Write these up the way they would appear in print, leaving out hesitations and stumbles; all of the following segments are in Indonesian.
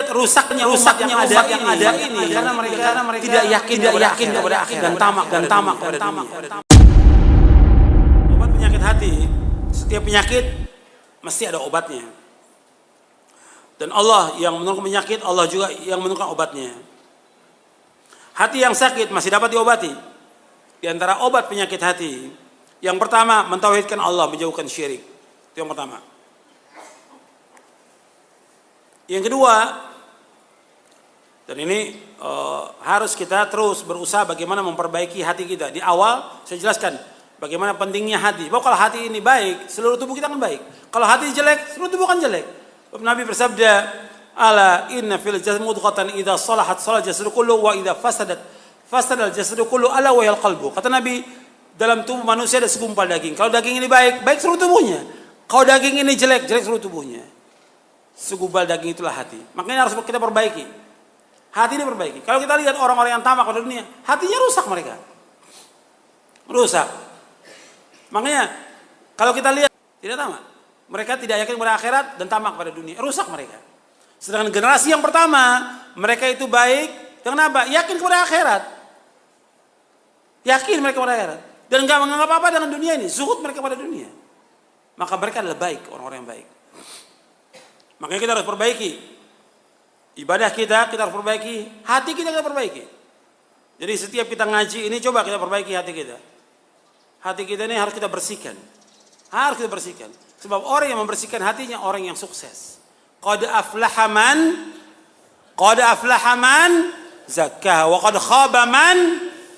lihat rusaknya umat yang ada ini karena mereka tidak yakin kepada akhir dan tamak kepada dunia. Obat penyakit hati, setiap penyakit mesti ada obatnya. Dan Allah yang menurunkan penyakit, Allah juga yang menurunkan obatnya. Hati yang sakit masih dapat diobati. Di antara obat penyakit hati, yang pertama mentauhidkan Allah, menjauhkan syirik. Itu yang pertama. Yang kedua, dan ini harus kita terus berusaha bagaimana memperbaiki hati kita. Di awal saya jelaskan bagaimana pentingnya hati. Bahwa kalau hati ini baik, seluruh tubuh kita akan baik. Kalau hati jelek, seluruh tubuh akan jelek. Nabi bersabda, "Ala inna fil jasad mudghatan idza salahat salaha jasadu kullu wa idza fasadal jasadu kullu ala wa yal qalbu." Kata Nabi, dalam tubuh manusia ada segumpal daging. Kalau daging ini baik, baik seluruh tubuhnya. Kalau daging ini jelek, jelek seluruh tubuhnya. Segumpal daging itulah hati. Makanya harus kita perbaiki. Hati ini perbaiki. Kalau kita lihat orang-orang yang tamak pada dunia, hatinya rusak mereka. Rusak. Makanya kalau kita lihat tidak tamak. Mereka tidak yakin kepada akhirat dan tamak pada dunia. Rusak mereka. Sedangkan generasi yang pertama, mereka itu baik. Kenapa? Yakin kepada akhirat. Yakin mereka kepada akhirat. Dan enggak menganggap apa dengan dunia ini. Zuhud mereka pada dunia. Maka mereka adalah baik, orang-orang yang baik. Makanya kita harus perbaiki ibadah kita harus perbaiki, hati kita perbaiki. Jadi setiap kita ngaji ini coba kita perbaiki hati kita. Hati kita ini harus kita bersihkan. Harus kita bersihkan. Sebab orang yang membersihkan hatinya orang yang sukses. Qad aflaha man zakkaha wa qad khaba man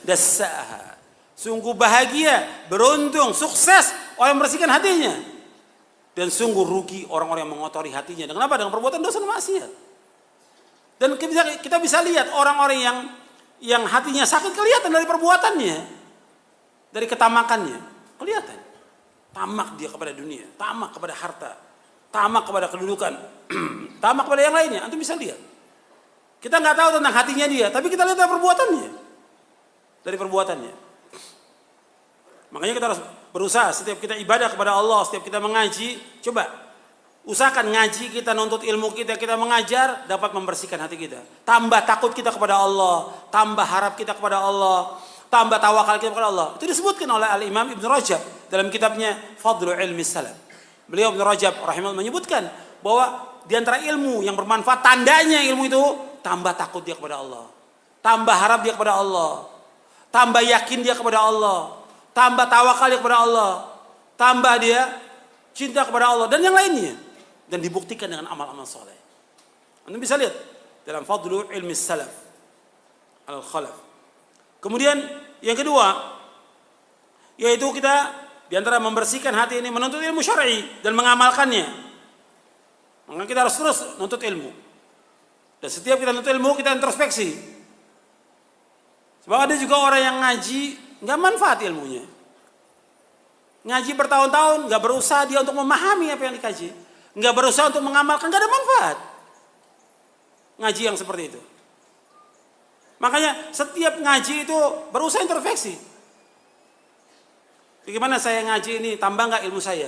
dassaha. Sungguh bahagia, beruntung, sukses orang yang membersihkan hatinya. Dan sungguh rugi orang-orang yang mengotori hatinya. Dengan apa? Dengan perbuatan dosa dan maksiat. Dan kita bisa lihat orang-orang yang hatinya sakit kelihatan dari perbuatannya. Dari ketamakannya. Kelihatan. Tamak dia kepada dunia. Tamak kepada harta. Tamak kepada kedudukan. Tamak kepada yang lainnya. Antum bisa lihat. Kita nggak tahu tentang hatinya dia. Tapi kita lihat dari perbuatannya. Dari perbuatannya. Makanya kita harus berusaha setiap kita ibadah kepada Allah, setiap kita mengaji, coba usahakan ngaji kita, nuntut ilmu kita mengajar dapat membersihkan hati kita. Tambah takut kita kepada Allah, tambah harap kita kepada Allah, tambah tawakal kita kepada Allah. Itu disebutkan oleh Al-Imam Ibn Rajab dalam kitabnya Fadlu Ilmi Salaf. Beliau Ibn Rajab rahimahullah menyebutkan bahwa di antara ilmu yang bermanfaat, tandanya ilmu itu tambah takut dia kepada Allah, tambah harap dia kepada Allah, tambah yakin dia kepada Allah, tambah tawakal kepada Allah, tambah dia cinta kepada Allah dan yang lainnya, dan dibuktikan dengan amal-amal soleh. Anda bisa lihat dalam Fadlu Ilmi Salaf Al-Khalaf. Kemudian yang kedua, yaitu kita diantara membersihkan hati ini menuntut ilmu syar'i dan mengamalkannya. Maka kita harus terus menuntut ilmu. Dan setiap kita menuntut ilmu kita introspeksi. Sebab ada juga orang yang ngaji nggak manfaat ilmunya. Ngaji bertahun-tahun nggak berusaha dia untuk memahami apa yang dikaji, nggak berusaha untuk mengamalkan, nggak ada manfaat. Ngaji yang seperti itu. Makanya setiap ngaji itu berusaha introspeksi. Bagaimana saya ngaji ini tambah nggak ilmu saya?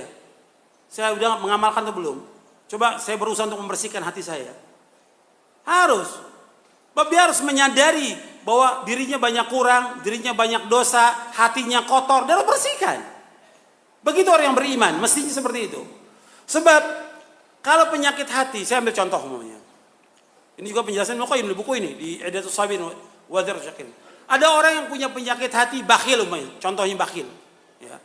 Saya udah mengamalkan atau belum? Coba saya berusaha untuk membersihkan hati saya. Harus. Sebab dia harus menyadari bahwa dirinya banyak kurang, dirinya banyak dosa, hatinya kotor, dia harus bersihkan. Begitu orang yang beriman, mestinya seperti itu. Sebab kalau penyakit hati, saya ambil contoh umumnya. Ini juga penjelasan Ibnu Qayyim di buku ini, di Idatus Sabin wa Dzarrul Syakin. Ada orang yang punya penyakit hati bakhil umumnya, contohnya bakhil. Ya.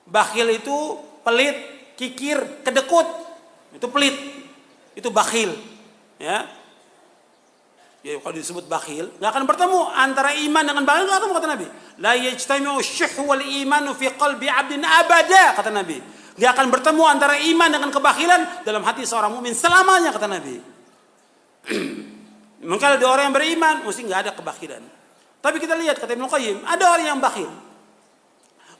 Bakhil itu pelit, kikir, kedekut. Itu pelit. Itu bakhil. Ya. Ya, kalau disebut bakhil, nggak akan bertemu antara iman dengan bakhil, nggak ketemu kata Nabi. La yajtami'u syuh wal imanu fi qalbi 'abdin abada, kata Nabi. Nggak akan bertemu antara iman dengan kebakhilan dalam hati seorang mukmin selamanya, kata Nabi. Maka ada orang yang beriman, mesti nggak ada kebakhilan. Tapi kita lihat kata Ibnu Qayyim, ada orang yang bakhil.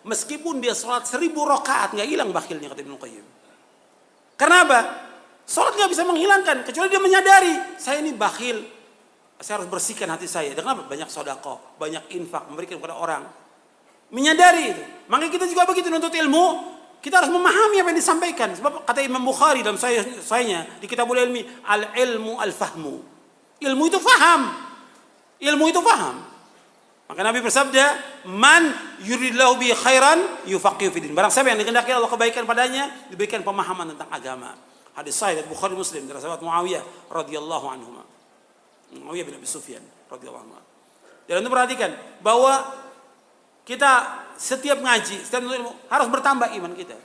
Meskipun dia sholat 1000 rakaat, nggak hilang bakhilnya, kata Ibnu Qayyim. Karena apa? Sholat nggak bisa menghilangkan, kecuali dia menyadari, saya ini bakhil. Saya harus bersihkan hati saya. Dengan apa? Banyak sedekah, banyak infak, memberikan kepada orang. Menyadari itu. Makanya kita juga begitu nuntut ilmu, Kita harus memahami apa yang disampaikan. Sebab kata Imam Bukhari dalam sahihnya di Kitabul Ilmi, al-ilmu al-fahmu. Ilmu itu faham. Ilmu itu faham. Maka Nabi bersabda, "Man yuridillahu bi khairan yufaqihu fid din." Barang siapa yang dikehendaki Allah kebaikan padanya, diberikan pemahaman tentang agama. Hadis sahih dari Bukhari Muslim dari sahabat Muawiyah radhiyallahu anhu. Muawiyah bin Abi Sufyan radhiyallahu anhu. Dan untuk perhatikan bahwa kita setiap ngaji, setiap ilmu harus bertambah iman kita,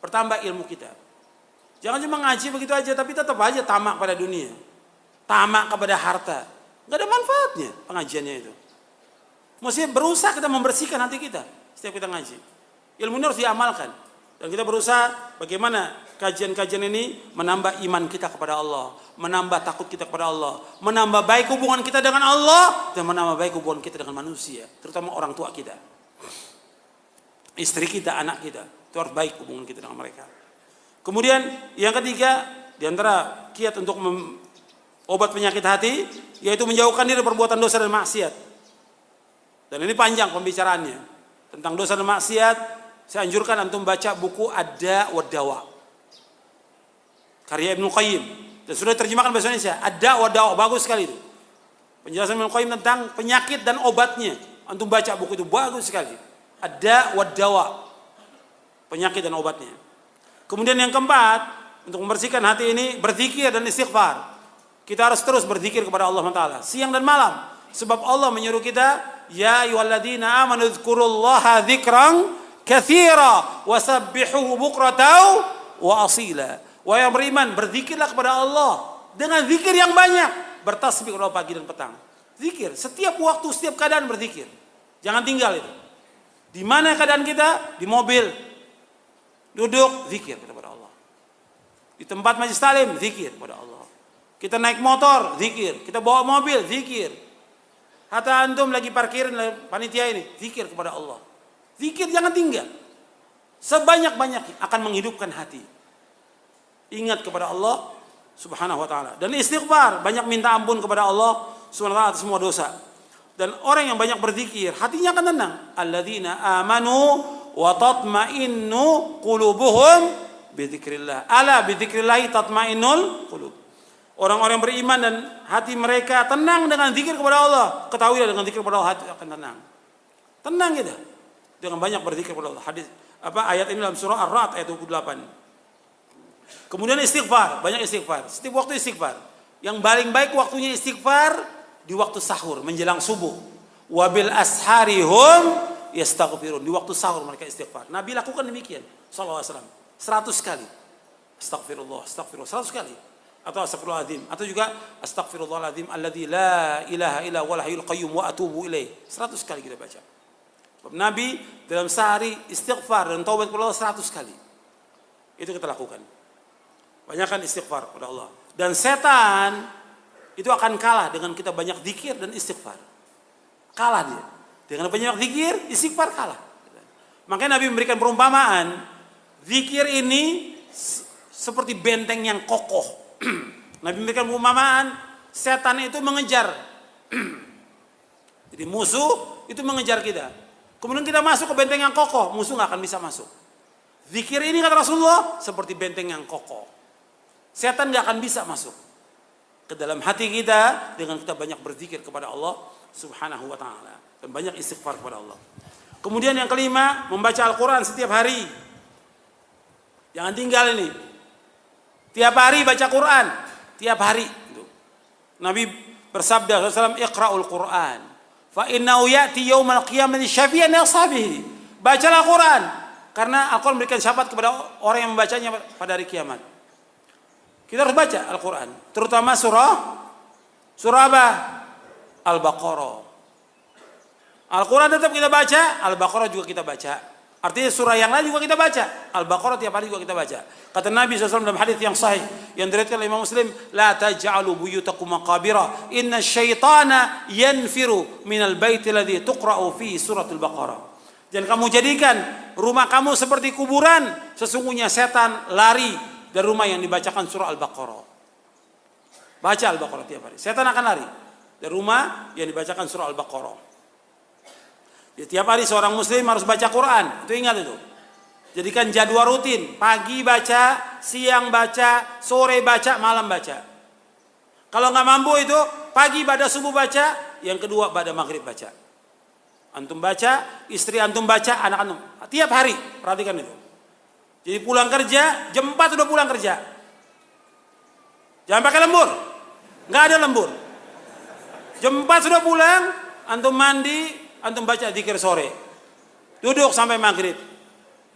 bertambah ilmu kita. Jangan cuma ngaji begitu aja, tapi tetap aja tamak pada dunia, tamak kepada harta. Nggak ada manfaatnya pengajiannya itu. Mesti berusaha kita membersihkan hati kita setiap kita ngaji. Ilmu ini harus diamalkan. Dan kita berusaha bagaimana kajian-kajian ini menambah iman kita kepada Allah, menambah takut kita kepada Allah, menambah baik hubungan kita dengan Allah, dan menambah baik hubungan kita dengan manusia, terutama orang tua kita, istri kita, anak kita. Itu harus baik hubungan kita dengan mereka. Kemudian yang ketiga, diantara kiat untuk obat penyakit hati, yaitu menjauhkan diri dari perbuatan dosa dan maksiat. Dan ini panjang pembicaraannya tentang dosa dan maksiat. Saya anjurkan antum baca buku Ad-Da' wa Dawa, karya Ibnu Qayyim, dan sudah diterjemahkan bahasa Indonesia. Ad-Da' wa Dawa, bagus sekali itu. Penjelasan Ibnu Qayyim tentang penyakit dan obatnya. Antum baca buku itu, bagus sekali. Ad-Da' wa Dawa, penyakit dan obatnya. Kemudian yang keempat, untuk membersihkan hati ini, berzikir dan istighfar. Kita harus terus berzikir kepada Allah Taala siang dan malam. Sebab Allah menyuruh kita, ya ayyuhalladzina amanu dzkurullaha dzikran katsira wasabbihuhu bukratan wa asila. Wahai yang beriman, berzikirlah kepada Allah dengan zikir yang banyak. Bertasbih kepada pagi dan petang. Zikir setiap waktu, setiap keadaan berzikir. Jangan tinggal itu. Di mana keadaan kita? Di mobil, duduk, zikir kepada Allah. Di tempat majelis taklim, zikir kepada Allah. Kita naik motor, zikir. Kita bawa mobil, zikir. Hatta antum lagi parkirin panitia ini, zikir kepada Allah. Zikir jangan tinggal. Sebanyak-banyaknya akan menghidupkan hati. Ingat kepada Allah Subhanahu wa taala, dan istighfar, banyak minta ampun kepada Allah Subhanahu wa taala atas semua dosa. Dan orang yang banyak berzikir, hatinya akan tenang. Alladzina amanu wa tatma'innu qulubuhum bidzikrillah. Ala bidzikrillah tatma'innul qulub. Orang-orang beriman dan hati mereka tenang dengan zikir kepada Allah. Ketahuilah dengan zikir kepada Allah hati akan tenang. Tenang kita dengan banyak berzikir kepada Allah. Hadis ayat ini dalam surah Ar-Ra'd ayat 28. Kemudian istighfar, banyak istighfar. Setiap waktu istighfar. Yang paling baik waktunya istighfar di waktu sahur menjelang subuh. Wabil asharihum yastaghfirun. Di waktu sahur mereka istighfar. Nabi lakukan demikian sallallahu alaihi wasallam 100 kali. Astagfirullah, astagfirullah 100 kali. Atau astagfirullahaladzim, atau juga astagfirullahaladzim alladzi la ilaha illa huwal hayyul qayyum wa atubu ilaih. 100 kali kita baca. Nabi dalam sehari istighfar dan taubat kepada Allah 100 kali. Itu kita lakukan. Banyakkan istighfar kepada Allah. Dan setan itu akan kalah dengan kita banyak zikir dan istighfar. Kalah dia. Dengan banyak zikir, istighfar kalah. Makanya Nabi memberikan perumpamaan, zikir ini seperti benteng yang kokoh. Nabi memberikan perumpamaan, setan itu mengejar. Jadi musuh itu mengejar kita. Kemudian kita masuk ke benteng yang kokoh, musuh nggak akan bisa masuk. Zikir ini kata Rasulullah seperti benteng yang kokoh. Setan nggak akan bisa masuk ke dalam hati kita dengan kita banyak berzikir kepada Allah Subhanahu wa taala dan banyak istighfar kepada Allah. Kemudian yang kelima, membaca Al-Qur'an setiap hari. Jangan tinggal ini. Tiap hari baca Quran, tiap hari. Nabi bersabda SAW, "Iqra'ul Qur'an, fa innahu ya'ti yaumal qiyamati syafi'an li ashabihi." Bacalah Quran, karena Al-Quran memberikan syafaat kepada orang yang membacanya pada hari kiamat. Kita harus baca Al-Quran, terutama surah apa? Al-Baqarah. Al-Quran tetap kita baca, Al-Baqarah juga kita baca. Artinya surah yang lain juga kita baca. Al-Baqarah tiap hari juga kita baca. Kata Nabi SAW dalam hadis yang sahih yang diriwayatkan oleh Imam Muslim, "La taj'alu buyutakum maqabira, inna syaitana yanfiru minal baiti alladhi tuqra'u fi suratul Baqarah." Dan kamu jadikan rumah kamu seperti kuburan, sesungguhnya setan lari dari rumah yang dibacakan surah Al-Baqarah. Baca Al-Baqarah tiap hari. Setan akan lari dari rumah yang dibacakan surah Al-Baqarah. Ya, tiap hari seorang muslim harus baca Quran. Itu ingat itu. Jadikan jadwal rutin. Pagi baca, siang baca, sore baca, malam baca. Kalau nggak mampu itu, pagi pada subuh baca, yang kedua pada maghrib baca. Antum baca, istri antum baca, anak antum. Tiap hari, perhatikan itu. Jadi pulang kerja, jam 4 udah pulang kerja. Jangan pakai lembur. Nggak ada lembur. Jam 4 sudah pulang, antum mandi, antum baca zikir sore. Duduk sampai maghrib.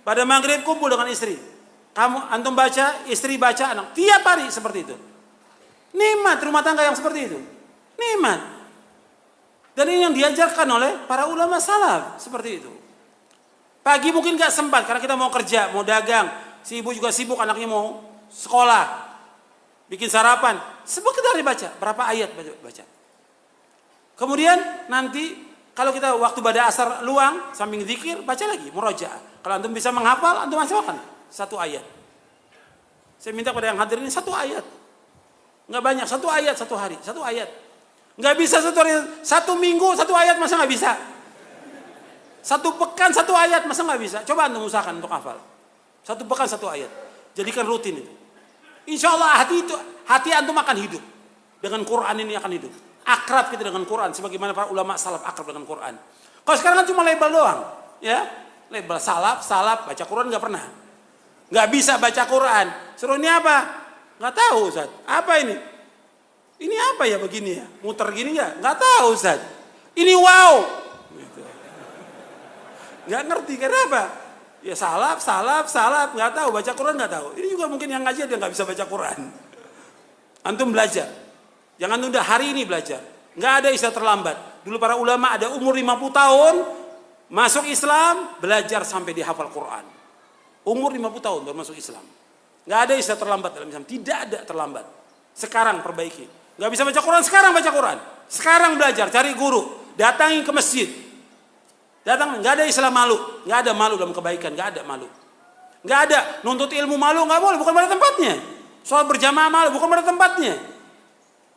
Pada maghrib kumpul dengan istri. Antum baca, istri baca, anak. Tiap hari seperti itu. Nikmat rumah tangga yang seperti itu. Nikmat. Dan ini yang diajarkan oleh para ulama salaf. Seperti itu. Pagi mungkin gak sempat karena kita mau kerja, mau dagang. Si ibu juga sibuk, anaknya mau sekolah. Bikin sarapan. Sebentar dibaca. Berapa ayat baca. Kemudian nanti kalau kita waktu pada asar luang, samping zikir, baca lagi, murojaah. Kalau antum bisa menghafal, antum hafalkan 1 ayat. Saya minta pada yang hadir ini 1 ayat. Nggak banyak, 1 ayat 1 hari, 1 ayat. Nggak bisa 1 hari, 1 minggu 1 ayat, masa nggak bisa? 1 pekan 1 ayat, masa nggak bisa? Coba antum usahakan untuk hafal. 1 pekan 1 ayat. Jadikan rutin itu. Insya Allah hati antum akan hidup. Dengan Quran ini akan hidup. Akrab kita dengan Quran, sebagaimana para ulama salaf akrab dengan Quran. Kalau sekarang kan cuma label doang, ya, label salaf, baca Quran nggak pernah, nggak bisa baca Quran. Suruh ini apa? Nggak tahu Ustaz. Apa ini? Ini apa ya begini ya? Muter gini ya? Nggak tahu Ustaz. Ini wow. Gitu. Nggak ngerti kenapa? Ya salaf, nggak tahu baca Quran nggak tahu. Ini juga mungkin yang ngaji dia nggak bisa baca Quran. Antum belajar. Jangan tunda hari ini belajar. Nggak ada istilah terlambat. Dulu para ulama ada umur 50 tahun, masuk Islam, belajar sampai dihafal Quran. Umur 50 tahun baru masuk Islam. Nggak ada istilah terlambat dalam Islam. Tidak ada terlambat. Sekarang perbaiki. Nggak bisa baca Quran, sekarang baca Quran. Sekarang belajar, cari guru. Datangi ke masjid. Nggak ada istilah malu. Nggak ada malu dalam kebaikan, nggak ada malu. Nggak ada nuntut ilmu malu, nggak boleh, bukan pada tempatnya. Soal berjamaah malu, bukan pada tempatnya.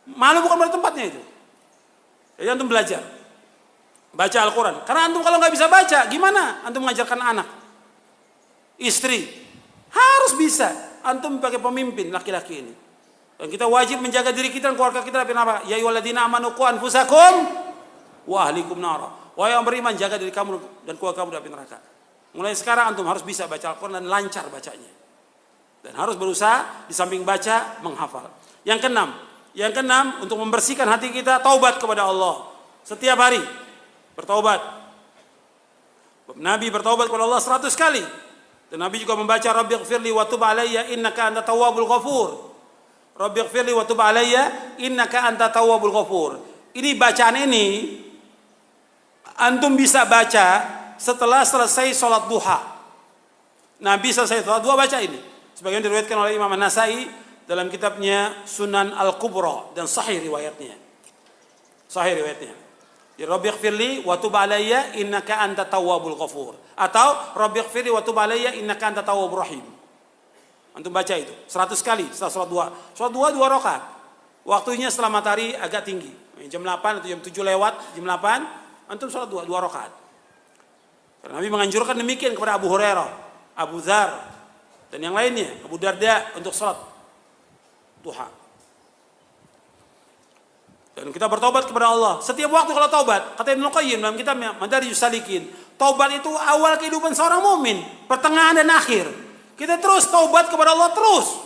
Malu bukan pada tempatnya itu. Jadi antum belajar. Baca Al-Quran. Karena antum kalau nggak bisa baca, gimana antum mengajarkan anak? Istri. Harus bisa. Antum pakai pemimpin laki-laki ini. Dan kita wajib menjaga diri kita dan keluarga kita. Kenapa? Ya ayyuhalladzina amanu qu anfusakum wa ahlikum nara. Wahai yang beriman, jaga diri kamu dan keluarga kamu dari neraka. Mulai sekarang antum harus bisa baca Al-Quran dan lancar bacanya. Dan harus berusaha di samping baca, menghafal. Yang keenam, untuk membersihkan hati kita, taubat kepada Allah. Setiap hari bertaubat. Nabi bertaubat kepada Allah 100 kali. Dan Nabi juga membaca Rabbighfirli wa tub alayya innaka antat tawwabul ghafur. Rabbighfirli wa tub alayya innaka antat tawwabul ghafur. Ini bacaan ini antum bisa baca setelah selesai sholat duha. Nabi selesai sholat duha baca ini. Sebagian diriwayatkan oleh Imam An-Nasai dalam kitabnya Sunan Al-Kubra dan sahih riwayatnya. Ya Rabbighfirli wa tub alayya innaka antat tawwabul ghafur. Atau Rabbighfirli wa tub alayya innaka antat tawwabur rahim. Antum baca itu 100 kali setelah sholat duha. Sholat duha 2 rakaat. Waktunya setelah matahari agak tinggi. Jam 8 atau jam 7 lewat, jam 8 antum sholat 2 rakaat. Karena Nabi menganjurkan demikian kepada Abu Hurairah, Abu Dzar dan yang lainnya, Abu Darda untuk sholat duha. Dan kita bertobat kepada Allah. Setiap waktu kalau taubat, kata Ibnu Qayyim dalam kitabnya Madarijus Salikin, taubat itu awal kehidupan seorang mukmin, pertengahan dan akhir. Kita terus taubat kepada Allah terus.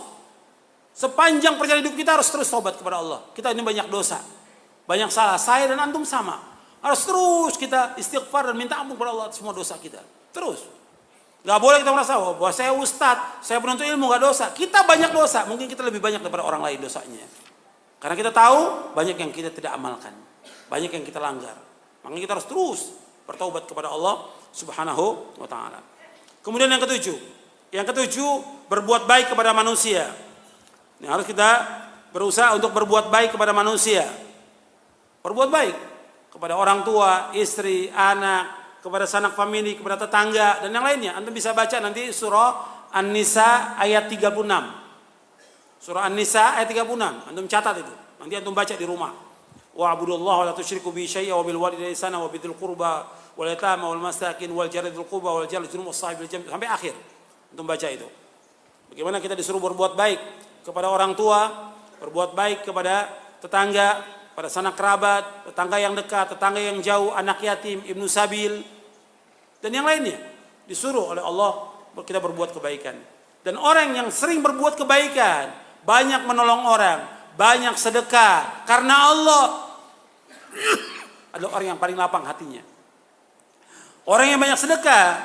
Sepanjang perjalanan hidup kita harus terus taubat kepada Allah. Kita ini banyak dosa, banyak salah. Saya dan antum sama. Harus terus kita istighfar dan minta ampun kepada Allah semua dosa kita. Terus. Gak boleh kita merasa bahwa saya ustadz, saya penuntut ilmu gak dosa. Kita banyak dosa, mungkin kita lebih banyak daripada orang lain dosanya. Karena kita tahu banyak yang kita tidak amalkan, banyak yang kita langgar. Makanya kita harus terus bertaubat kepada Allah Subhanahu wa taala. Kemudian yang ketujuh, berbuat baik kepada manusia. Ini harus kita berusaha untuk berbuat baik kepada manusia. Berbuat baik kepada orang tua, istri, anak, kepada sanak famili, kepada tetangga dan yang lainnya. Antum bisa baca nanti surah An-Nisa ayat 36. Surah An-Nisa ayat 36. Antum catat itu. Nanti antum baca di rumah. Wa'budullaha wa la tusyriku bihi syai'an wa bil walidayni ihsanan wa bidzil qurba wal yatama wal masakin wal jari dzil qurba wal jari dzunub was sahibil jambi sampai akhir. Untuk baca itu. Bagaimana kita disuruh berbuat baik kepada orang tua, berbuat baik kepada tetangga, pada sanak kerabat, tetangga yang dekat, tetangga yang jauh, anak yatim, ibnu sabil, dan yang lainnya. Disuruh oleh Allah kita berbuat kebaikan. Dan orang yang sering berbuat kebaikan, banyak menolong orang, banyak sedekah, karena Allah adalah orang yang paling lapang hatinya. Orang yang banyak sedekah,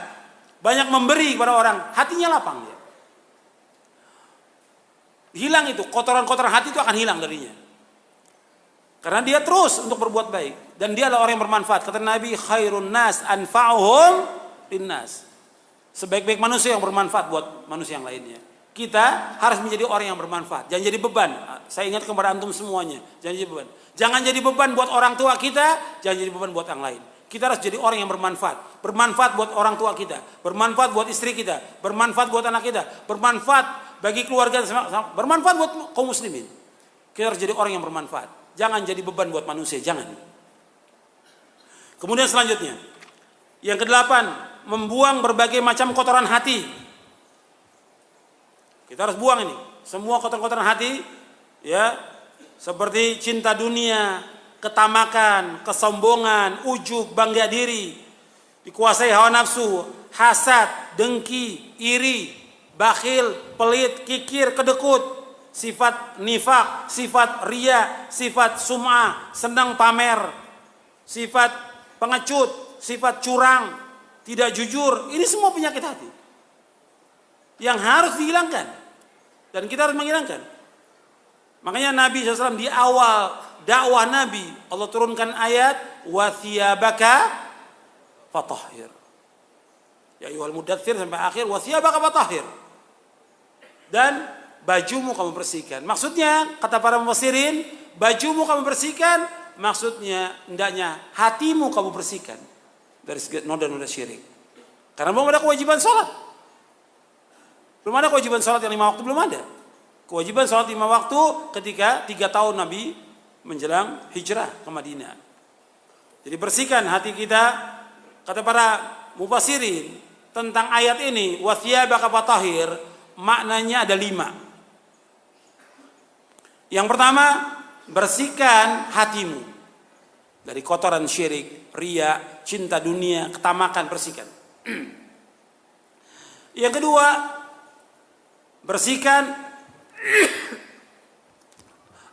banyak memberi kepada orang, hatinya lapang dia. Hilang itu, kotoran-kotoran hati itu akan hilang darinya. Karena dia terus untuk berbuat baik. Dan dia adalah orang yang bermanfaat. Kata Nabi, khairun nas anfa'uhum linnas. Sebaik-baik manusia yang bermanfaat buat manusia yang lainnya. Kita harus menjadi orang yang bermanfaat. Jangan jadi beban. Saya ingat kepada antum semuanya. Jangan jadi beban. Jangan jadi beban buat orang tua kita. Jangan jadi beban buat yang lain. Kita harus jadi orang yang bermanfaat. Bermanfaat buat orang tua kita. Bermanfaat buat istri kita. Bermanfaat buat anak kita. Bermanfaat bagi keluarga. Bermanfaat buat kaum muslimin. Kita harus jadi orang yang bermanfaat. Jangan jadi beban buat manusia. Jangan. Kemudian selanjutnya. Yang kedelapan. Membuang berbagai macam kotoran hati. Kita harus buang ini. Semua kotoran-kotoran hati. Ya. Seperti cinta dunia, ketamakan, kesombongan, ujub, bangga diri, dikuasai hawa nafsu, hasad, dengki, iri, bakhil, pelit, kikir, kedekut, sifat nifak, sifat ria, sifat sum'ah, senang pamer, sifat pengecut, sifat curang, tidak jujur. Ini semua penyakit hati yang harus dihilangkan dan kita harus menghilangkan. Makanya Nabi SAW di awal dakwah Nabi, Allah turunkan ayat wa thiyabaka fatahhir. Ya ayyuhal mudaththir sampai akhir wa thiyabaka fatahhir. Dan bajumu kamu bersihkan. Maksudnya kata para mufassirin, bajumu kamu bersihkan, maksudnya hendaknya hatimu kamu bersihkan dari noda-noda syirik. Karena belum ada kewajiban salat. Belum ada kewajiban salat yang 5 waktu, belum ada. Kewajiban salat 5 waktu ketika 3 tahun Nabi menjelang hijrah ke Madinah. Jadi bersihkan hati kita. Kata para mufassirin tentang ayat ini, wa thiyabaka fatahhir, maknanya ada 5. Yang pertama, bersihkan hatimu dari kotoran syirik, riya, cinta dunia, ketamakan, bersihkan. Yang kedua, bersihkan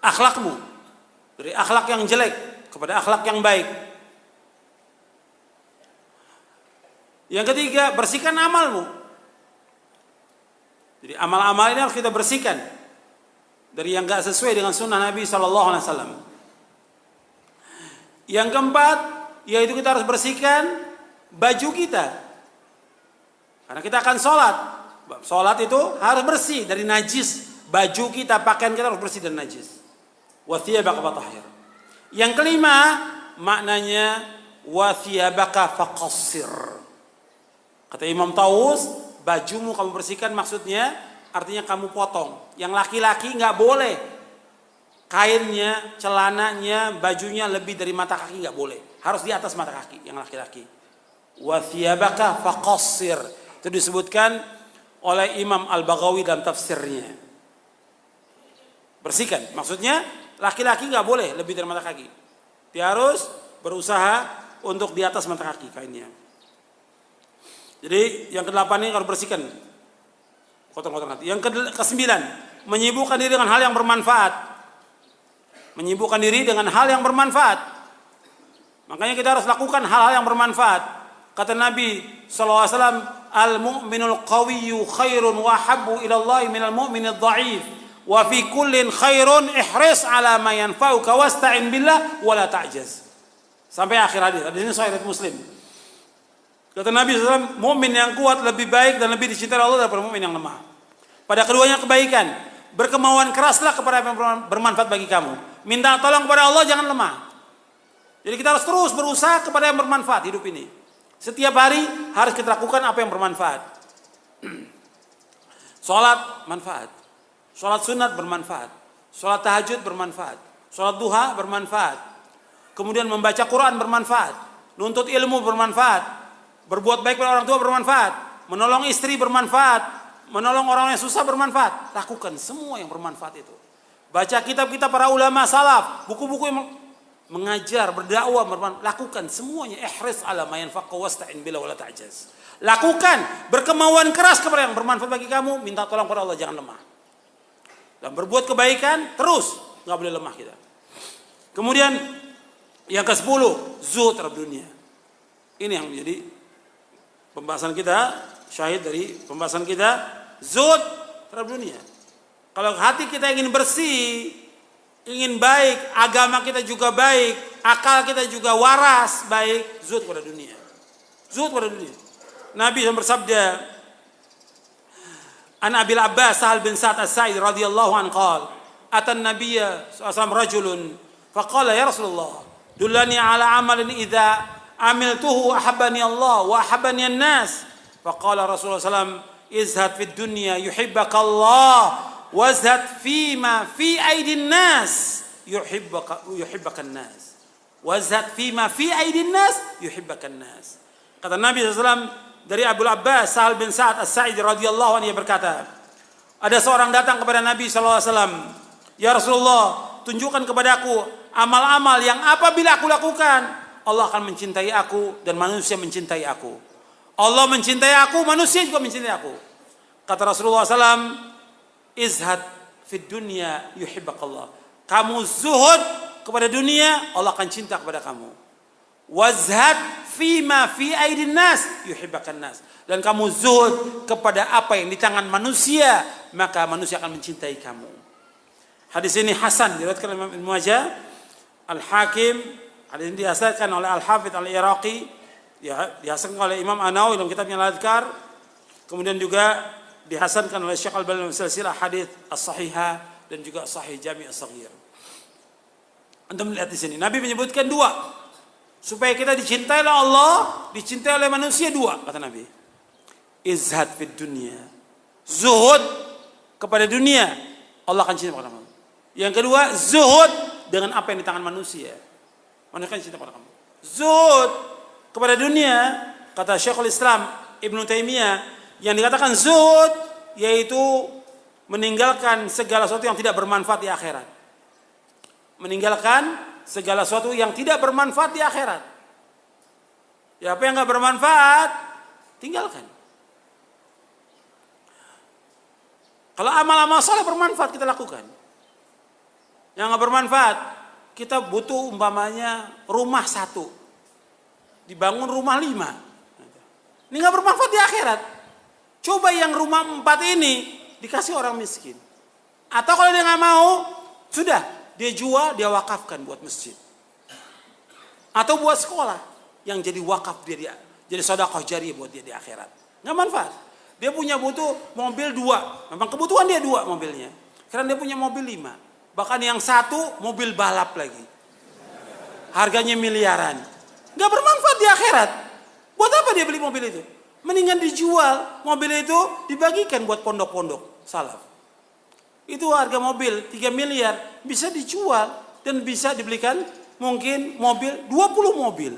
akhlakmu dari akhlak yang jelek kepada akhlak yang baik. Yang ketiga, bersihkan amalmu. Jadi amal-amal ini harus kita bersihkan dari yang enggak sesuai dengan sunnah Nabi SAW. Yang keempat, yaitu kita harus bersihkan baju kita. Karena kita akan sholat. Sholat itu harus bersih dari najis. Baju kita, pakaian kita harus bersih dan najis. Wa thiyabaka fatahhir. Yang kelima, maknanya wa thiyabaka faqassir. Kata Imam Taus, bajumu kamu bersihkan maksudnya artinya kamu potong. Yang laki-laki enggak boleh kainnya, celananya, bajunya lebih dari mata kaki, enggak boleh. Harus di atas mata kaki yang laki-laki. Wa thiyabaka faqassir. Itu disebutkan oleh Imam Al-Baghawi dalam tafsirnya. Bersihkan, maksudnya laki-laki nggak boleh lebih dari mata kaki. Dia harus berusaha untuk di atas mata kaki kainnya. Jadi yang ke-8 ini harus bersihkan kotor-kotor hati. Yang ke-9, menyibukkan diri dengan hal yang bermanfaat. Menyibukkan diri dengan hal yang bermanfaat. Makanya kita harus lakukan hal-hal yang bermanfaat. Kata Nabi SAW, al-mu'minul qawiyyu khairun wa habbu ilallahi minal mu'minid dha'if. Wa fi kullin khairun ihris ala ma yanfa'uka wasta'in billah wa la ta'jaz. Sampai akhir hadis. Hadis ini sahih Muslim. Kata Nabi SAW, mukmin yang kuat lebih baik dan lebih dicintai Allah daripada mukmin yang lemah. Pada keduanya kebaikan. Berkemauan keraslah kepada apa yang bermanfaat bagi kamu. Minta tolong kepada Allah, jangan lemah. Jadi kita harus terus berusaha kepada yang bermanfaat hidup ini. Setiap hari harus kita lakukan apa yang bermanfaat. Salat manfaat. Salat sunat bermanfaat. Salat tahajud bermanfaat. Salat duha bermanfaat. Kemudian membaca Quran bermanfaat. Nuntut ilmu bermanfaat. Berbuat baik pada orang tua bermanfaat. Menolong istri bermanfaat. menolong orang yang susah bermanfaat. Lakukan semua yang bermanfaat itu. Baca kitab-kitab para ulama salaf, buku-buku yang mengajar, berdakwah, lakukan semuanya. Ihris ala ma yanfa'uka wasta'in billah wala ta'jaz. Lakukan, berkemauan keras kepada yang bermanfaat bagi kamu, minta tolong pada Allah, jangan lemah. Dan berbuat kebaikan terus, nggak boleh lemah kita. Kemudian yang ke-10, zuhud terhadap dunia. Ini yang menjadi pembahasan kita, syahid dari pembahasan kita, zuhud terhadap dunia. Kalau hati kita ingin bersih, ingin baik, agama kita juga baik, akal kita juga waras, baik, zuhud pada dunia. Zuhud pada dunia. Nabi yang bersabda, An Abil Abbas Sahal bin Sa'ad As-Sa'id radhiyallahu anhu qala, atan nabiyya sallallahu rajulun faqala ya Rasulullah, dullani ala amalin idza amiltuhu ahabbani Allah wa ahabbani an-nas. Faqala Rasulullah sallallahu izhad fid dunya yuhibbaka Allah wazhad fima fi aidin nas yuhibbaka an-nas. Wazhad fima fi aidin nas yuhibbaka an-nas. Kata Nabi SAW dari Abu Abbas Sahal bin Sa'ad As-Sa'id radhiyallahu anhu, berkata, ada seorang datang kepada Nabi SAW, ya Rasulullah, tunjukkan kepadaku amal-amal yang apabila aku lakukan, Allah akan mencintai aku dan manusia mencintai aku. Allah mencintai aku, manusia juga mencintai aku. Kata Rasulullah SAW, izhad fid dunya yuhibbakallah. Kamu zuhud kepada dunia, Allah akan cinta kepada kamu. Wazhad fima fi aidin nas yuhibbakan nas. Dan kamu zuhud kepada apa yang di tangan manusia, maka manusia akan mencintai kamu. Hadis ini hasan, diriwayatkan oleh Imam Ibnu Majah, Al-Hakim. Hadis ini dihasankan oleh Al-Hafidz Al-Iraqi, dihasankan oleh Imam An-Nawawi dalam kitabnya Al-Adhkar. Kemudian juga dihasankan oleh Syekh Al-Albani dalam silsilah hadis as-sahihah dan juga Sahih Jami' as-Shaghir. Anda melihat di sini Nabi menyebutkan dua, supaya kita dicintai oleh Allah, dicintai oleh manusia, dua kata Nabi. Izhad fid dunya, zuhud kepada dunia, Allah akan cinta kepada kamu. Yang kedua, zuhud dengan apa yang di tangan manusia, manusia akan cinta kepada kamu. Zuhud kepada dunia, kata Syekhul Islam Ibnu Taimiyah, yang dikatakan zuhud yaitu meninggalkan segala sesuatu yang tidak bermanfaat di akhirat. Meninggalkan segala sesuatu yang tidak bermanfaat di akhirat. Ya, apa yang enggak bermanfaat, tinggalkan. Kalau amal-amal saleh bermanfaat, kita lakukan. Yang enggak bermanfaat, kita butuh umpamanya rumah 1, dibangun rumah 5. Ini enggak bermanfaat di akhirat. Coba yang rumah 4 ini dikasih orang miskin. Atau kalau dia enggak mau, sudah dia jual, dia wakafkan buat masjid. Atau buat sekolah yang jadi wakaf dia jadi sedekah jariyah buat dia di akhirat. Enggak manfaat. Dia punya butuh mobil 2. Memang kebutuhan dia 2 mobilnya. Karena dia punya mobil 5. Bahkan yang 1 mobil balap lagi. Harganya miliaran. Enggak bermanfaat di akhirat. Buat apa dia beli mobil itu? Mendingan dijual mobil itu, dibagikan buat pondok-pondok salaf. Itu harga mobil 3 miliar bisa dijual dan bisa dibelikan mungkin mobil 20 mobil.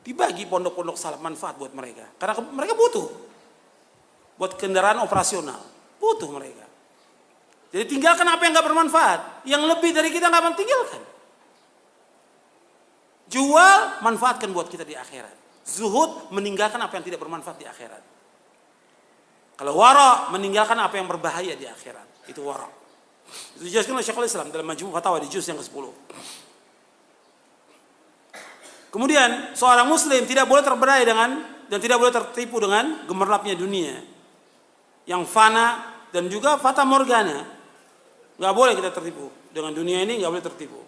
Dibagi pondok-pondok salaf, manfaat buat mereka. Karena mereka butuh. Buat kendaraan operasional. Butuh mereka. Jadi tinggalkan apa yang enggak bermanfaat. Yang lebih dari kita enggak tinggalkan. Jual, manfaatkan buat kita di akhirat. Zuhud, meninggalkan apa yang tidak bermanfaat di akhirat. Kalau wara, meninggalkan apa yang berbahaya di akhirat. Itu wara. Itu dijelaskan oleh Syekhul Islam dalam Majmu' Fatawa di juz yang ke-10. Kemudian seorang muslim tidak boleh terberai dengan dan tidak boleh tertipu dengan gemerlapnya dunia yang fana dan juga fata morgana. Enggak boleh kita tertipu dengan dunia ini, enggak boleh tertipu.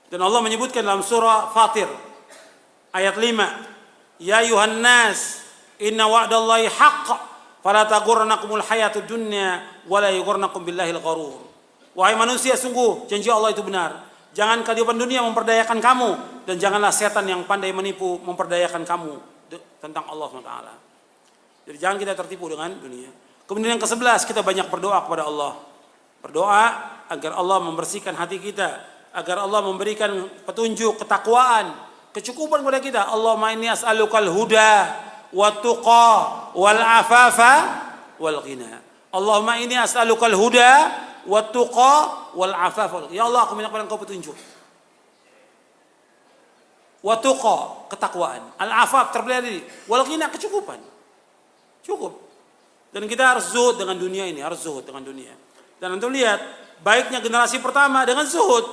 Dan Allah menyebutkan dalam surah Fatir ayat 5, ya ayuhan nas inna wa'dallahi haqq fala taghurrannakumul hayatud dunya wala yughurrannakum billahil gharur. Wahai manusia, sungguh janji Allah itu benar. Jangan kehidupan dunia memperdayakan kamu dan janganlah setan yang pandai menipu memperdayakan kamu tentang Allah SWT. Jadi jangan kita tertipu dengan dunia. Kemudian yang ke-11, kita banyak berdoa kepada Allah. Berdoa agar Allah membersihkan hati kita, agar Allah memberikan petunjuk, ketakwaan, kecukupan kepada kita. Allahumma inni as'alukal huda wat-tuqa wal-afafa wal-ghina. Allahumma inni as'alukal huda wat-tuqa wal-afafa. Ya Allah, aku minta kepada Engkau petunjuk. Wat-tuqa, ketakwaan. Al-afaf, terpelihara diri. Wal-ghina, kecukupan. Cukup. Dan kita harus zuhud dengan dunia ini, harus zuhud dengan dunia. Dan untuk lihat baiknya generasi pertama dengan zuhud.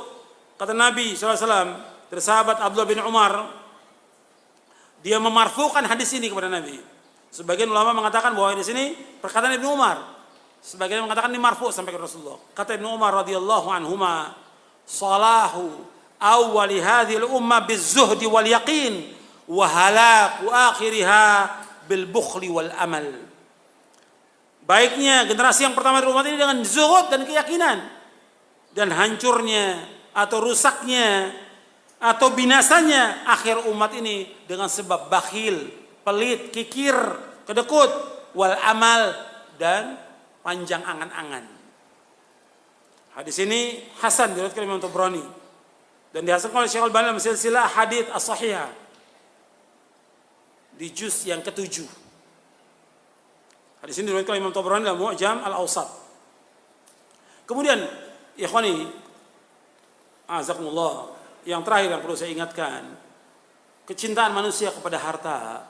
Kata Nabi SAW dari sahabat Abdullah bin Umar, dia memarfukan hadis ini kepada Nabi. Sebagian ulama mengatakan bahwa di sini perkataan Ibnu Umar. Sebagian mengatakan ini marfu sampai ke Rasulullah. Kata Ibnu Umar radhiyallahu anhuma, salahu awwali hadhil ummah bizuhdi wal yaqin wa halaku akhiriha bil bukhli wal amal. Baiknya generasi yang pertama dari umat ini dengan zuhud dan keyakinan, dan hancurnya atau rusaknya atau binasanya akhir umat ini dengan sebab bakhil, pelit, kikir, kedekut, wal amal, dan panjang angan-angan. Hadis ini hasan diriwayatkan Imam Tabrani dan dihasankan oleh Syekh Al-Albani dalam silsilah hadits as-sahihah di juz yang ke-7. Hadis ini diriwayatkan oleh Imam Tabrani dalam Mu'jam Al-Awsat. Kemudian, ikhwani, azakumullah, yang terakhir yang perlu saya ingatkan, kecintaan manusia kepada harta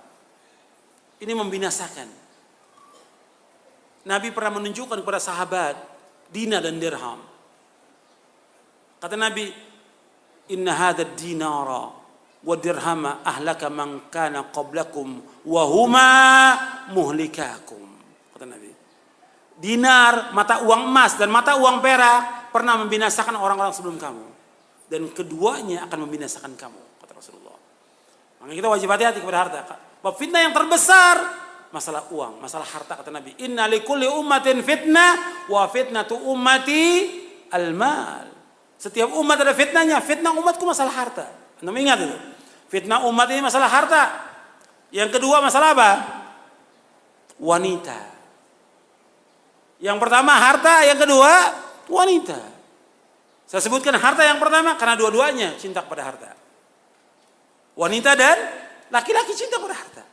ini membinasakan. Nabi pernah menunjukkan kepada sahabat dinar dan dirham. Kata Nabi, inna hadha dinara wa dirhama ahlaka man kana qablakum wa huma muhlikakum. Kata Nabi, dinar, mata uang emas dan mata uang perak pernah membinasakan orang-orang sebelum kamu, dan keduanya akan membinasakan kamu, kata Rasulullah. Makanya kita wajib hati-hati kepada harta. Bab fitnah yang terbesar masalah uang, masalah harta. Kata Nabi, inna likulli ummatin fitnah wa fitnatu ummati al-mal. Setiap umat ada fitnahnya. Fitnah umatku masalah harta. Anda ingat itu? Fitnah umat ini masalah harta. Yang kedua masalah apa? Wanita. Yang pertama harta, yang kedua wanita. Saya sebutkan harta yang pertama karena dua-duanya cinta kepada harta. Wanita dan laki-laki cinta kepada harta.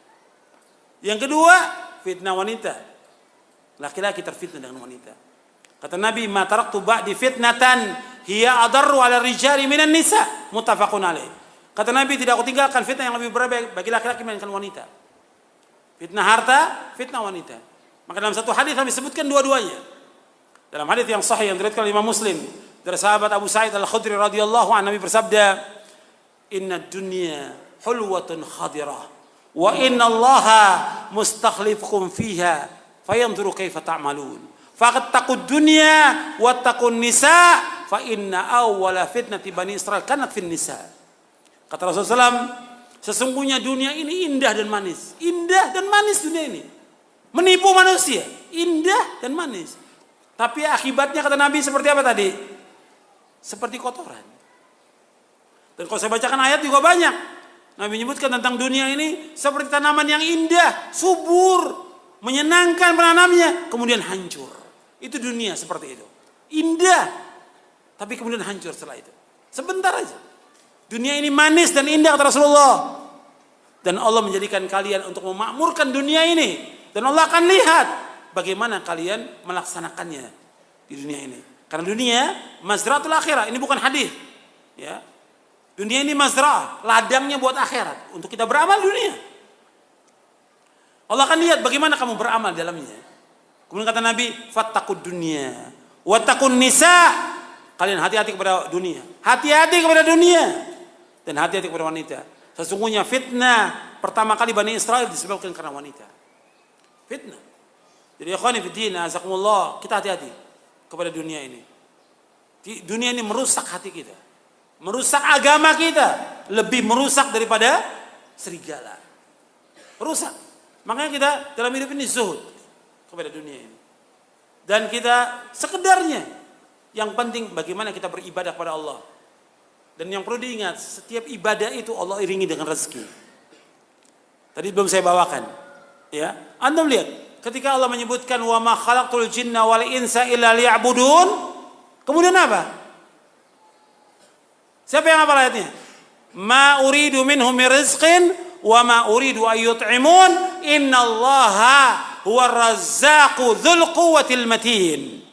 Yang kedua, fitnah wanita. Laki-laki terfitnah dengan wanita. Kata Nabi, ma taraktu ba'di fitnatan hiya adarru 'ala rijali minan nisa, muttafaqun alaih. Kata Nabi, tidak aku tinggalkan fitnah yang lebih berat bagi laki-laki melainkan wanita. Fitnah harta, fitnah wanita. Maka dalam satu hadis kami sebutkan dua-duanya. Dalam hadis yang sahih yang diriwayatkan oleh Imam Muslim dari sahabat Abu Sa'id Al-Khudri radhiyallahu anhu, Nabi bersabda, inna dunya hulwatun khadirah wa inna Allaha mustakhlifukum fiha fayanzuru kaifa ta'malun fattaqud dunya wattaqun nisa fa inna awwala fitnati bani Israil kanat fin nisa. Kata Rasulullah SAW, sesungguhnya dunia ini indah dan manis. Indah dan manis dunia ini. Menipu manusia, indah dan manis. Tapi akibatnya kata Nabi seperti apa tadi? Seperti kotoran. Dan kalau saya bacakan ayat juga banyak. Nabi menyebutkan tentang dunia ini seperti tanaman yang indah, subur, menyenangkan penanamnya, kemudian hancur. Itu dunia seperti itu. Indah, tapi kemudian hancur setelah itu. Sebentar aja. Dunia ini manis dan indah kata Rasulullah. Dan Allah menjadikan kalian untuk memakmurkan dunia ini. Dan Allah akan lihat bagaimana kalian melaksanakannya di dunia ini. Karena dunia mazratul akhirah, ini bukan hadis. Ya. Dunia ini mazrah, ladangnya buat akhirat, untuk kita beramal dunia. Allah akan lihat bagaimana kamu beramal dalamnya. Kemudian kata Nabi, fattaqud dunya wattaqun nisa. Kalian hati-hati kepada dunia. Hati-hati kepada dunia dan hati-hati kepada wanita. Sesungguhnya fitnah pertama kali Bani Israel disebabkan karena wanita. Fitnah. Jadi ikhwani fiddin, azakumullah, kita hati-hati kepada dunia ini. Dunia ini merusak hati kita, merusak agama kita, lebih merusak daripada serigala. Merusak. Makanya kita dalam hidup ini zuhud kepada dunia ini. Dan kita sekedarnya, yang penting bagaimana kita beribadah kepada Allah. Dan yang perlu diingat, setiap ibadah itu Allah iringi dengan rezeki. Tadi belum saya bawakan. Ya, Anda melihat ketika Allah menyebutkan wa ma khalaqtul jinna wal insa illa liya'budun, kemudian apa? Siapa yang hafal ayatnya? Ma uridu minhum min rizqin wa ma uridu an yut'imun innallaha huwar razzaqu dzul quwwatil matin.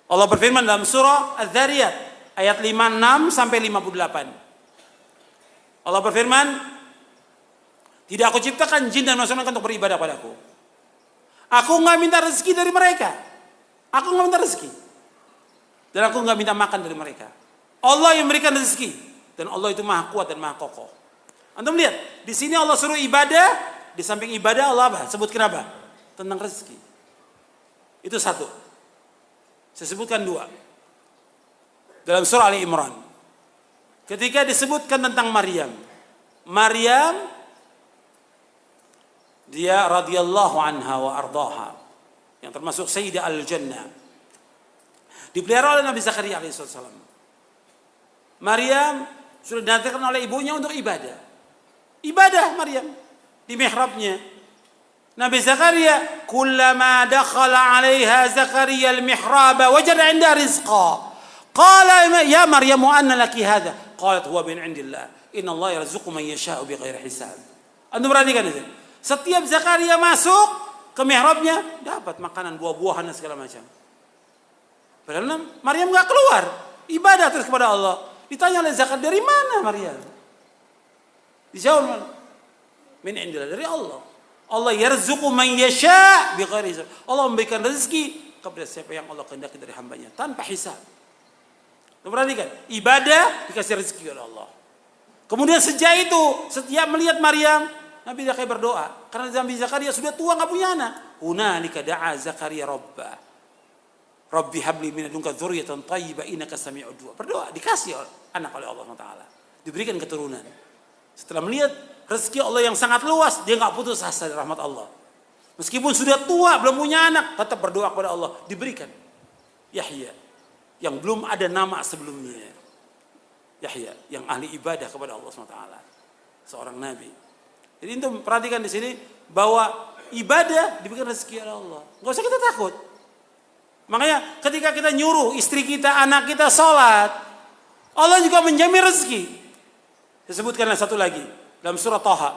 Allah berfirman dalam surah Az-Zariyat ayat 56 sampai 58. Allah berfirman, tidak aku ciptakan jin dan manusia untuk beribadah padaku. Aku nggak minta rezeki dari mereka. Aku nggak minta rezeki. Dan aku nggak minta makan dari mereka. Allah yang memberikan rezeki. Dan Allah itu maha kuat dan maha kokoh. Antum lihat, di sini Allah suruh ibadah, di samping ibadah Allah apa? Sebutkan apa? Tentang rezeki. Itu satu. Saya sebutkan dua. Dalam surah Ali Imran. Ketika disebutkan tentang Maryam. Maryam, dia radhiyallahu anha wa ardaha. Yang termasuk Sayyidah al-Jannah. Dipelihara oleh Nabi Zakaria alaihissalam. Maryam sudah didatangkan oleh ibunya untuk ibadah. Ibadah Maryam di mihrabnya. Nabi Zakaria, kullama dakhala 'alaiha Zakaria al-mihraba wajada 'inda rizqa. Qala ya Maryam anna laki hadha? Qalat huwa min 'indillah. Inna Allah yarzuqu man yasha'u bighairi hisab. Antum perhatikan itu. Setiap Zakaria masuk ke mihrabnya dapat makanan, buah-buahan dan segala macam. Padahal Maryam nggak keluar, ibadah terus kepada Allah. Ditanya oleh Zakaria, dari mana Maryam? Dijawab, min indillah, dari Allah. Allah yarzuqu man yasha' bighairi hisab. Allah memberikan rezeki kepada siapa yang Allah kehendaki dari hambanya tanpa hisab. Perhatikan, ibadah dikasih rezeki oleh Allah. Kemudian sejak itu, setiap melihat Maryam, Nabi Zakaria berdoa. Karena Nabi Zakaria sudah tua nggak punya anak. Hunalika da'a Zakaria rabbah. Rabbi habli min ladunka dzurriyyatan thayyibah innaka sami'ud du'a. Berdoa, dikasih anak oleh Allah Taala. Diberikan keturunan. Setelah melihat rezeki Allah yang sangat luas, dia nggak putus asa dari rahmat Allah. Meskipun sudah tua, belum punya anak, tetap berdoa kepada Allah, diberikan Yahya yang belum ada nama sebelumnya. Yahya yang ahli ibadah kepada Allah SWT. Seorang nabi. Jadi itu perhatikan di sini bahwa ibadah diberikan rezeki oleh Allah. Enggak usah kita takut. Makanya ketika kita nyuruh istri kita, anak kita sholat, Allah juga menjamin rezeki. Saya sebutkanlah satu lagi dalam surah Thaha.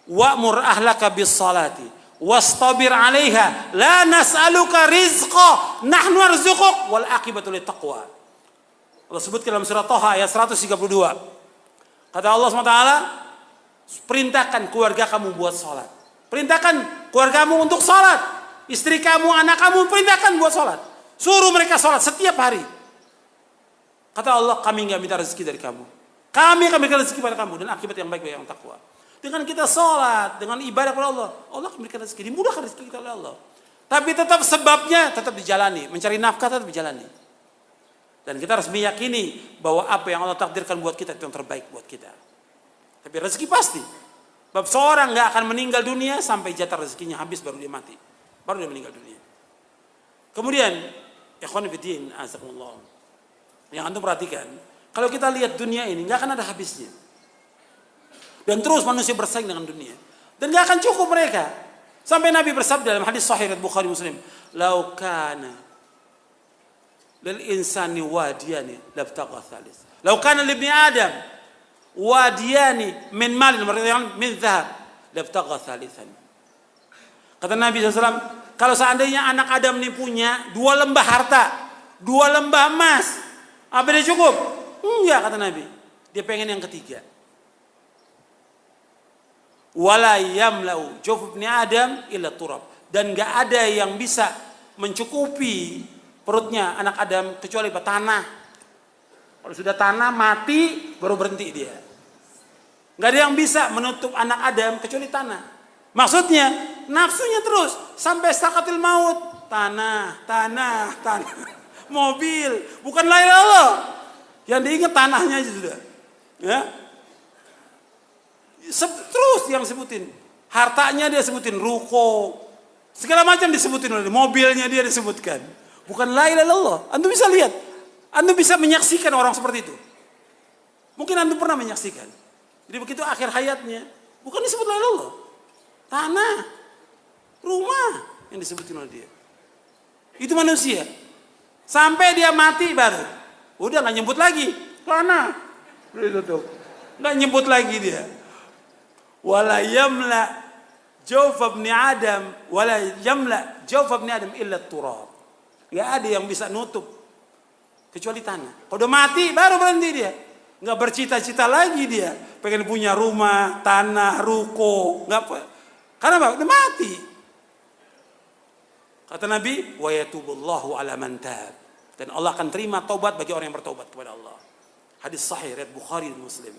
Wa'mur ahlaka bis salati wastabir 'alaiha la nas'aluka rizqa nahnu narzuquk wal aqibatu lit taqwa. Allah sebutkan dalam surah Thaha ayat 132. Kata Allah SWT, perintahkan keluarga kamu buat sholat. Perintahkan keluargamu untuk sholat. Istri kamu, anak kamu, perintahkan buat sholat. Suruh mereka sholat setiap hari. Kata Allah, kami nggak minta rezeki dari kamu. Kami akan berikan rezeki pada kamu dan akibat yang baik bagi yang takwa. Dengan kita sholat, dengan ibadah kepada Allah, Allah akan berikan rezeki. Dimudahkan rezeki kita oleh Allah. Tapi tetap sebabnya tetap dijalani, mencari nafkah tetap dijalani. Dan kita harus meyakini bahwa apa yang Allah takdirkan buat kita itu yang terbaik buat kita. Tapi rezeki pasti. Sebab seorang nggak akan meninggal dunia sampai jatah rezekinya habis baru dia mati. Baru dia meninggal dunia. Kemudian, ikhwan fillah, azakumullah. Yang antum perhatikan, kalau kita lihat dunia ini nggak akan ada habisnya. Dan terus manusia bersaing dengan dunia. Dan nggak akan cukup mereka. Sampai Nabi bersabda dalam hadis sahih riwayat Bukhari Muslim, "Lau kana lil insani wadiyani labtagha thalith. Lau kana li ibni Adam wadiyani min malin min dhahab labtagha thalithan." Kata Nabi SAW, kalau seandainya anak Adam ini punya 2 lembah harta, 2 lembah emas, apa dia cukup? Enggak, kata Nabi. Dia pengen yang ketiga. Wala yamlau jawf ibni Adam illa turab. Dan enggak ada yang bisa mencukupi perutnya anak Adam kecuali tanah. Kalau sudah tanah mati baru berhenti dia. Enggak ada yang bisa menutup anak Adam kecuali tanah. Maksudnya nafsunya terus sampai sakatil maut. Tanah. Mobil, bukan la ilaha illallah. Yang diingat tanahnya aja sudah. Ya. Terus yang sebutin. Hartanya dia sebutin, ruko. Segala macam disebutin oleh mobilnya dia disebutkan. Bukan la ilaha illallah. Antum bisa lihat. Antum bisa menyaksikan orang seperti itu. Mungkin antum pernah menyaksikan. Jadi begitu akhir hayatnya, bukan disebut la ilaha illallah. Tanah, rumah yang disebutin oleh dia. Itu manusia. Sampai dia mati baru. Udah gak nyebut lagi. Tanah. Udah tutup. Gak nyebut lagi dia. Wala yamla Jawf ibni Adam wala yamla jawf ibni Adam illa turab. Enggak ada yang bisa nutup kecuali tanah. Kalau udah mati baru berhenti dia. Enggak bercita-cita lagi dia pengen punya rumah, tanah, ruko, enggak apa. Karena apa? Udah mati. Kata Nabi, wa yatubullahu ala man tab. Dan Allah akan terima taubat bagi orang yang bertaubat kepada Allah. Hadis sahih riwayat Bukhari dan Muslim.